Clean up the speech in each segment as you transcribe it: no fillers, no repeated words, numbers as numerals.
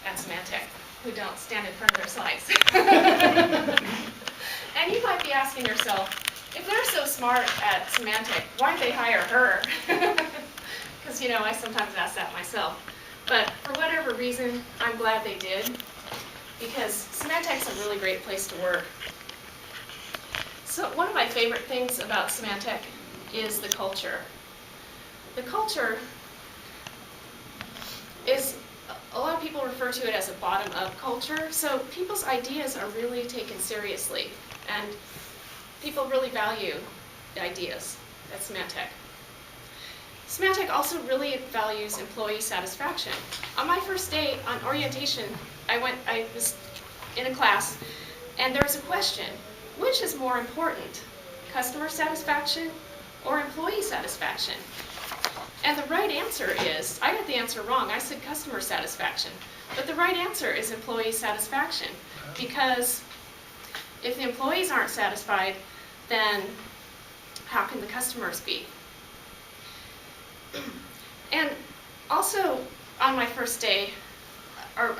at Symantec who don't stand in front of their slides. And you might be asking yourself, if they're so smart at Symantec, why'd they hire her? Because, you know, I sometimes ask that myself. But for whatever reason, I'm glad they did, because Symantec's a really great place to work. So one of my favorite things about Symantec is the culture. The culture is, a lot of people refer to it as a bottom-up culture, so people's ideas are really taken seriously, and people really value ideas at Symantec. Symantec also really values employee satisfaction. On my first day on orientation, I was in a class, and there was a question, which is more important, customer satisfaction or employee satisfaction? And the right answer is, I got the answer wrong, I said customer satisfaction. But the right answer is employee satisfaction, because if the employees aren't satisfied, then how can the customers be? And also, on my first day, or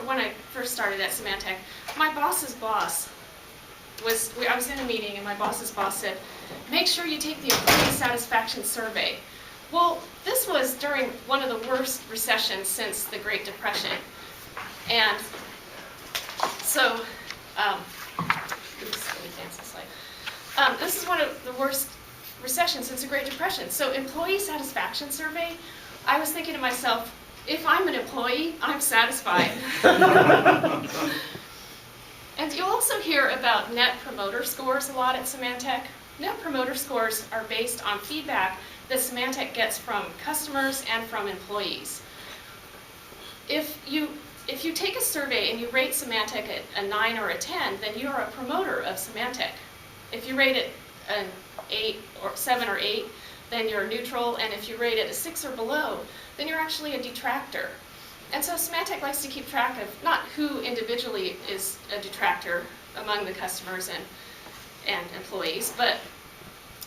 when I first started at Symantec, my boss's boss I was in a meeting, and my boss's boss said, make sure you take the employee satisfaction survey. Well, this was during one of the worst recessions since the Great Depression. And so, oops, let me advance the slide. This is one of the worst recessions since the Great Depression. So employee satisfaction survey, I was thinking to myself, if I'm an employee, I'm satisfied. And you'll also hear about net promoter scores a lot at Symantec. Net promoter scores are based on feedback that Symantec gets from customers and from employees. If you take a survey and you rate Symantec at a 9 or a 10, then you are a promoter of Symantec. If you rate it an 8 or 7 or 8, then you're neutral, and if you rate it a 6 or below, then you're actually a detractor. And so Symantec likes to keep track of not who individually is a detractor among the customers and employees, but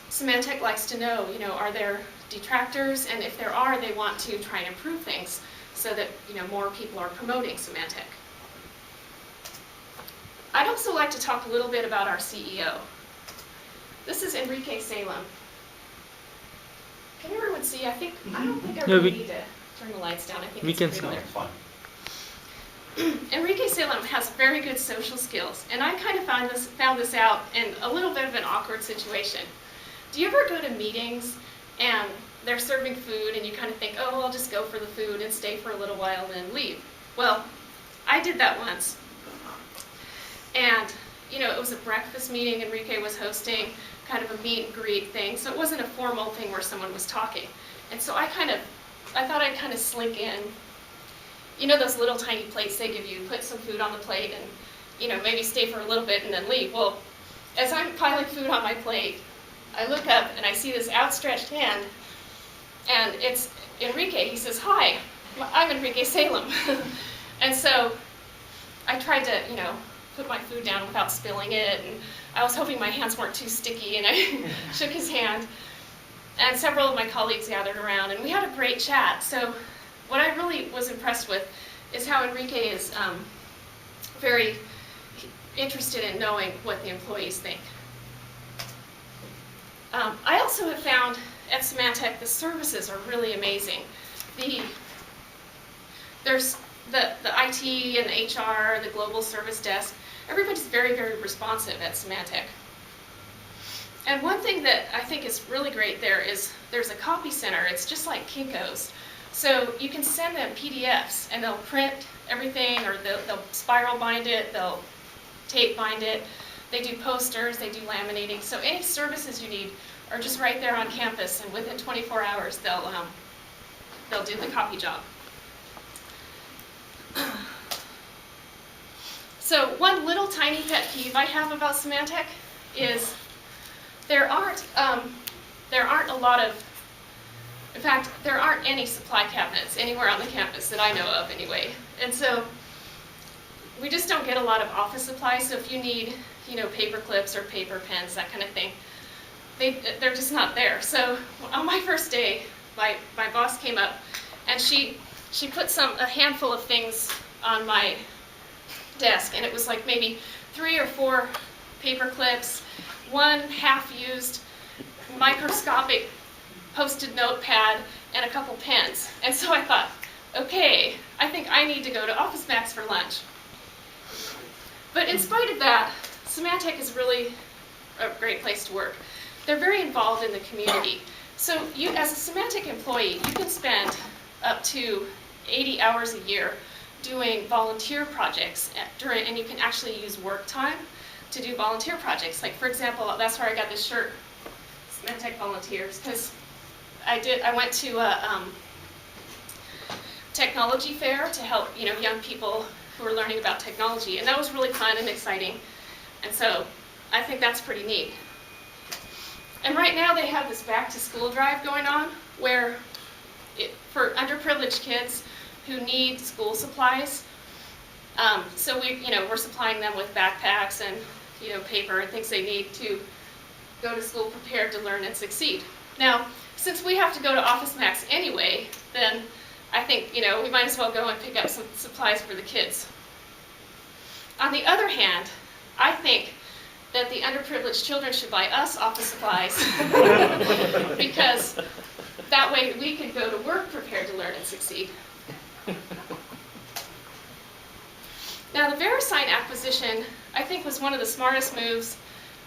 Symantec likes to know, are there detractors, and if there are, they want to try and improve things so that, more people are promoting Symantec. I'd also like to talk a little bit about our CEO. This is Enrique Salem. Can everyone see? I don't think I really need to turn the lights down. I think it's pretty clear. Enrique Salem has very good social skills, and I kind of found this out in a little bit of an awkward situation. Do you ever go to meetings and they're serving food and you kind of think, oh, I'll just go for the food and stay for a little while and then leave? Well, I did that once. And, it was a breakfast meeting Enrique was hosting, kind of a meet and greet thing, so it wasn't a formal thing where someone was talking. And so I thought I'd kind of slink in. Those little tiny plates they give you, put some food on the plate and, maybe stay for a little bit and then leave. Well, as I'm piling food on my plate, I look up and I see this outstretched hand, and it's Enrique. He says, hi, I'm Enrique Salem. And so I tried to, put my food down without spilling it, and I was hoping my hands weren't too sticky, and I shook his hand. And several of my colleagues gathered around, and we had a great chat. So what I really was impressed with is how Enrique is very interested in knowing what the employees think. I also have found at Symantec the services are really amazing. There's the IT and the HR, the global service desk. Everybody's very, very responsive at Symantec. And one thing that I think is really great there is there's a copy center. It's just like Kinko's. So you can send them PDFs, and they'll print everything, or they'll spiral bind it, they'll tape bind it. They do posters, they do laminating. So any services you need are just right there on campus, and within 24 hours they'll do the copy job. So one little tiny pet peeve I have about Symantec is there aren't a lot of, in fact, there aren't any supply cabinets anywhere on the campus that I know of anyway. And so we just don't get a lot of office supplies. So if you need, paper clips or paper pens, that kind of thing, they're just not there. So on my first day, my boss came up and she put a handful of things on my desk, and it was like maybe 3 or 4 paper clips, one half-used microscopic Post-it notepad, and a couple pens. And so I thought, okay, I think I need to go to OfficeMax for lunch. But in spite of that, Symantec is really a great place to work. They're very involved in the community. So you, as a Symantec employee, you can spend up to 80 hours a year doing volunteer projects, and you can actually use work time to do volunteer projects. Like, for example, that's where I got this shirt, Symantec Volunteers, because I went to a technology fair to help young people who are learning about technology, and that was really fun and exciting. And so I think that's pretty neat. And right now they have this back to school drive going on where for underprivileged kids who need school supplies. So we're supplying them with backpacks and paper and things they need to go to school prepared to learn and succeed. Now, since we have to go to OfficeMax anyway, then I think we might as well go and pick up some supplies for the kids. On the other hand, I think that the underprivileged children should buy us office supplies because that way we can go to work prepared to learn and succeed. Now, the VeriSign acquisition, I think, was one of the smartest moves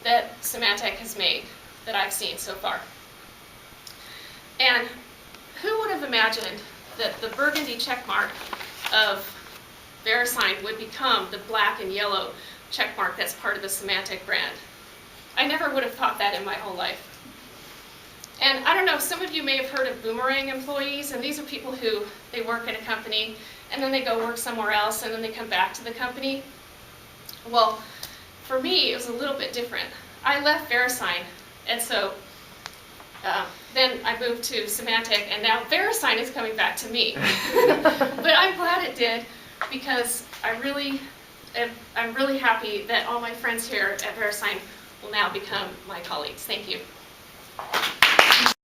that Symantec has made that I've seen so far. And who would have imagined that the burgundy checkmark of VeriSign would become the black and yellow checkmark that's part of the Symantec brand? I never would have thought that in my whole life. And I don't know, some of you may have heard of boomerang employees, and these are people who, they work at a company, and then they go work somewhere else, and then they come back to the company. Well, for me, it was a little bit different. I left VeriSign, and so then I moved to Symantec, and now VeriSign is coming back to me. But I'm glad it did, because I'm really happy that all my friends here at VeriSign will now become my colleagues. Thank you.